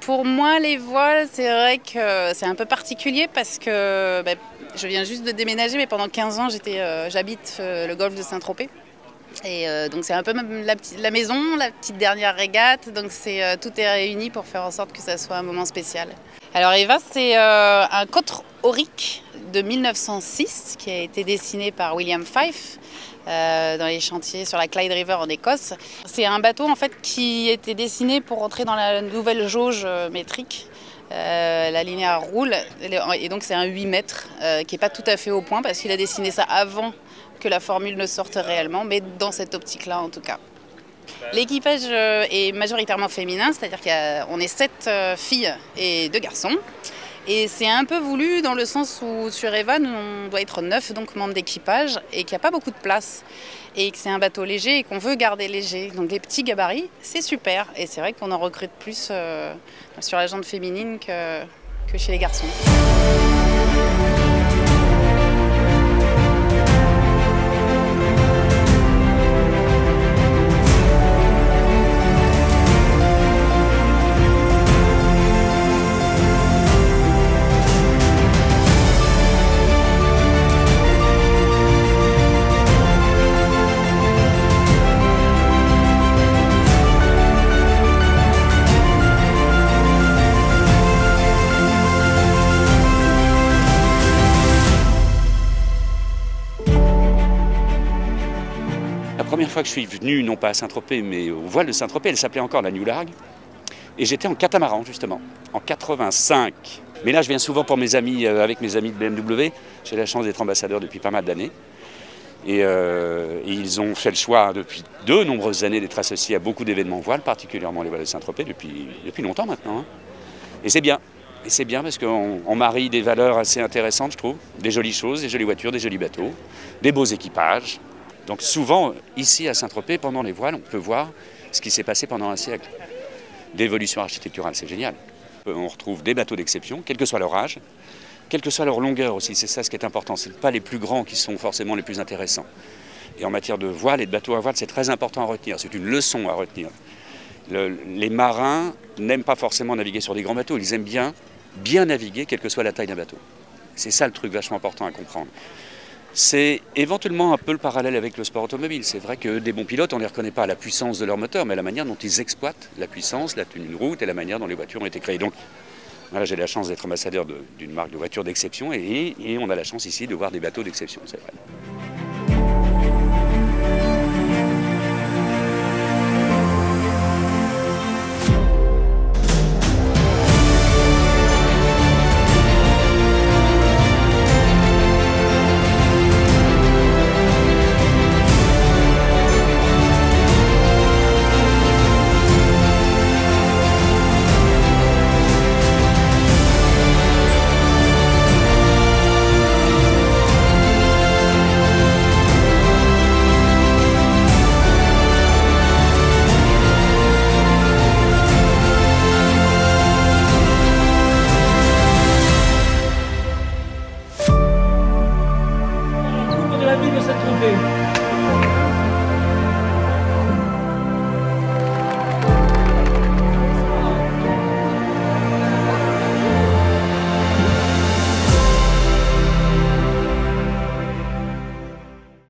Pour moi, les voiles, c'est vrai que c'est un peu particulier parce que je viens juste de déménager, mais pendant 15 ans, j'habite le golfe de Saint-Tropez. Et donc c'est un peu la maison, la petite dernière régate, donc tout est réuni pour faire en sorte que ça soit un moment spécial. Alors Eva, c'est un cotre aurique de 1906 qui a été dessiné par William Fyfe dans les chantiers sur la Clyde River en Écosse. C'est un bateau en fait qui était dessiné pour entrer dans la nouvelle jauge métrique. La linéaire roule et donc c'est un 8 mètres qui n'est pas tout à fait au point parce qu'il a dessiné ça avant que la formule ne sorte réellement, mais dans cette optique-là en tout cas. L'équipage est majoritairement féminin, c'est-à-dire qu'on est 7 filles et 2 garçons. Et c'est un peu voulu dans le sens où sur Eva, nous, on doit être 9 donc, membres d'équipage et qu'il n'y a pas beaucoup de place. Et que c'est un bateau léger et qu'on veut garder léger. Donc les petits gabarits, c'est super. Et c'est vrai qu'on en recrute plus sur la jante féminine que chez les garçons. La première fois que je suis venu, non pas à Saint-Tropez, mais au voile de Saint-Tropez, elle s'appelait encore la New Largue. Et j'étais en catamaran, justement, en 85. Mais là, je viens souvent pour mes amis, avec mes amis de BMW. J'ai la chance d'être ambassadeur depuis pas mal d'années. Et ils ont fait le choix, depuis de nombreuses années, d'être associés à beaucoup d'événements voiles, particulièrement les voiles de Saint-Tropez, depuis longtemps maintenant. Hein. Et c'est bien. Et c'est bien parce qu'on marie des valeurs assez intéressantes, je trouve. Des jolies choses, des jolies voitures, des jolis bateaux, des beaux équipages. Donc souvent, ici à Saint-Tropez, pendant les voiles, on peut voir ce qui s'est passé pendant un siècle d'évolution architecturale. C'est génial. On retrouve des bateaux d'exception, quel que soit leur âge, quelle que soit leur longueur aussi. C'est ça ce qui est important. Ce n'est pas les plus grands qui sont forcément les plus intéressants. Et en matière de voile et de bateaux à voile, c'est très important à retenir. C'est une leçon à retenir. Les marins n'aiment pas forcément naviguer sur des grands bateaux. Ils aiment bien naviguer, quelle que soit la taille d'un bateau. C'est ça le truc vachement important à comprendre. C'est éventuellement un peu le parallèle avec le sport automobile. C'est vrai que des bons pilotes, on ne les reconnaît pas à la puissance de leur moteur, mais à la manière dont ils exploitent la puissance, la tenue de route et la manière dont les voitures ont été créées. Donc, voilà, j'ai la chance d'être ambassadeur d'une marque de voitures d'exception et on a la chance ici de voir des bateaux d'exception, c'est vrai.